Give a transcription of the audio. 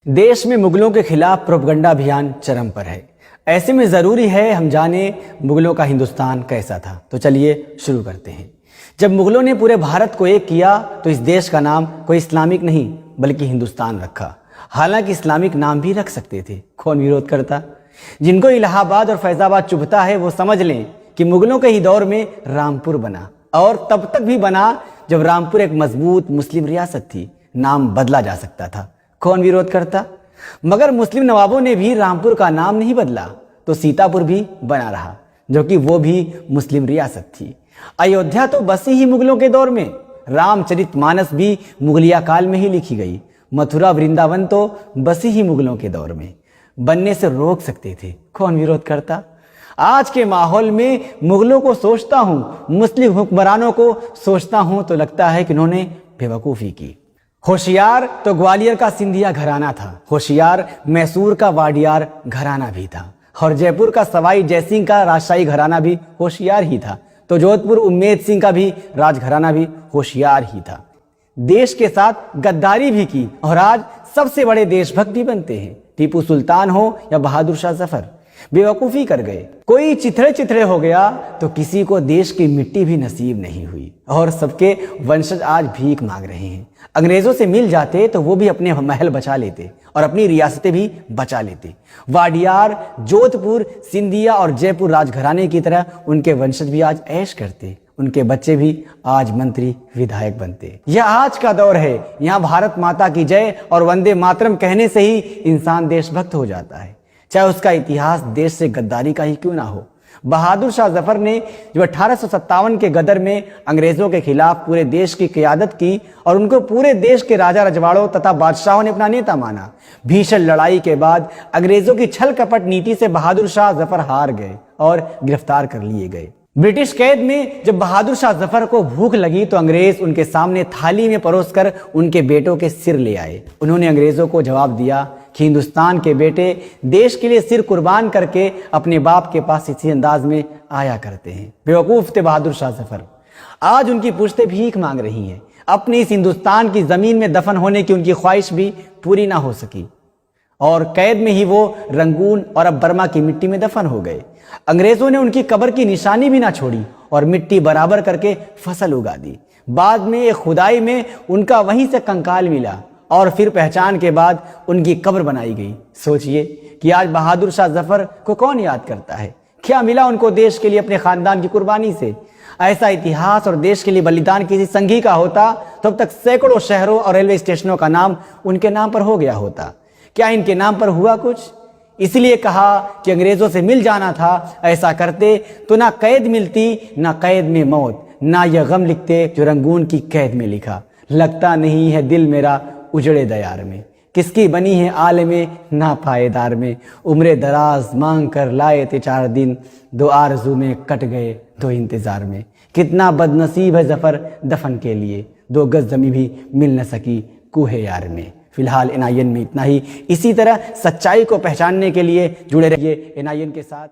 देश में मुगलों के खिलाफ प्रोपगंडा अभियान चरम पर है। ऐसे में ज़रूरी है हम जाने मुगलों का हिंदुस्तान कैसा था। तो चलिए शुरू करते हैं। जब मुगलों ने पूरे भारत को एक किया तो इस देश का नाम कोई इस्लामिक नहीं बल्कि हिंदुस्तान रखा। हालांकि इस्लामिक नाम भी रख सकते थे, कौन विरोध करता। जिनको इलाहाबाद और फैजाबाद चुभता है वो समझ लें कि मुगलों के ही दौर में रामपुर बना, और तब तक भी बना जब रामपुर एक मजबूत मुस्लिम रियासत थी। नाम बदला जा सकता था, कौन विरोध करता। मगर मुस्लिम नवाबों ने भी रामपुर का नाम नहीं बदला तो सीतापुर भी बना रहा, जो कि वो भी मुस्लिम रियासत थी। अयोध्या तो बसी ही मुगलों के दौर में। रामचरितमानस भी मुगलिया काल में ही लिखी गई। मथुरा वृंदावन तो बसी ही मुगलों के दौर में। बनने से रोक सकते थे, कौन विरोध करता। आज के माहौल में मुगलों को सोचता हूं, मुस्लिम हुक्मरानों को सोचता हूं तो लगता है कि उन्होंने बेवकूफ़ी की। होशियार तो ग्वालियर का सिंधिया घराना था, होशियार मैसूर का वाडियार घराना भी था, और जयपुर का सवाई जयसिंह का राजशाही घराना भी होशियार ही था। तो जोधपुर उम्मेद सिंह का भी राजघराना भी होशियार ही था। देश के साथ गद्दारी भी की और आज सबसे बड़े देशभक्त भी बनते हैं। टीपू सुल्तान हो या बहादुर शाह जफर, बेवकूफ़ी कर गए। कोई चिथड़े चिथड़े हो गया तो किसी को देश की मिट्टी भी नसीब नहीं हुई, और सबके वंशज आज भीख मांग रहे हैं। अंग्रेजों से मिल जाते तो वो भी अपने महल बचा लेते और अपनी रियासतें भी बचा लेते। वाडियार, जोधपुर, सिंधिया और जयपुर राजघराने की तरह उनके वंशज भी आज ऐश करते, उनके बच्चे भी आज मंत्री विधायक बनते। यह आज का दौर है। यहाँ भारत माता की जय और वंदे मातरम कहने से ही इंसान देशभक्त हो जाता है, चाहे उसका इतिहास देश से गद्दारी का ही क्यों ना हो। बहादुर शाह जफर ने जो 1857 के गदर में अंग्रेजों के खिलाफ पूरे देश की क़यादत की और उनको पूरे देश के राजा रजवाड़ों तथा बादशाहों ने अपना नेता माना। भीषण लड़ाई के बाद अंग्रेजों की छल कपट नीति से बहादुर शाह जफर हार गए और गिरफ्तार कर लिए गए। ब्रिटिश कैद में जब बहादुर शाह जफर को भूख लगी तो अंग्रेज उनके सामने थाली में परोसकर उनके बेटों के सिर ले आए। उन्होंने अंग्रेजों को जवाब दिया कि हिंदुस्तान के बेटे देश के लिए सिर कुर्बान करके अपने बाप के पास इसी अंदाज में आया करते हैं। बेवकूफ थे बहादुर शाह जफर। आज उनकी पुश्तें भीख मांग रही हैं। अपनी इस हिंदुस्तान की जमीन में दफन होने की उनकी ख्वाहिश भी पूरी ना हो सकी और कैद में ही वो रंगून और अब बर्मा की मिट्टी में दफन हो गए। अंग्रेजों ने उनकी कब्र की निशानी भी ना छोड़ी और मिट्टी बराबर करके फसल उगा दी। बाद में एक खुदाई में उनका वहीं से कंकाल मिला और फिर पहचान के बाद उनकी कब्र बनाई गई। सोचिए कि आज बहादुर शाह जफर को कौन याद करता है। क्या मिला उनको देश के लिए अपने खानदान की कुर्बानी से। ऐसा इतिहास और देश के लिए बलिदान किसी संघी का होता तो अब तक सैकड़ों शहरों और रेलवे स्टेशनों का नाम उनके नाम पर हो गया होता। क्या इनके नाम पर हुआ कुछ? इसलिए कहा कि अंग्रेजों से मिल जाना था। ऐसा करते तो ना कैद मिलती, ना कैद में मौत, ना यह गम लिखते जो रंगून की कैद में लिखा। लगता नहीं है दिल मेरा उजड़े दयार में, किसकी बनी है आलमे ना पायेदार में। उम्र दराज मांग कर लाए थे 4 दिन, 2 आरज़ू में कट गए 2 इंतजार में। कितना बदनसीब है जफर दफन के लिए, 2 गज जमी भी मिल न सकी कूहे यार में। फिलहाल NIN में इतना ही। इसी तरह सच्चाई को पहचानने के लिए जुड़े रहिए NIN के साथ।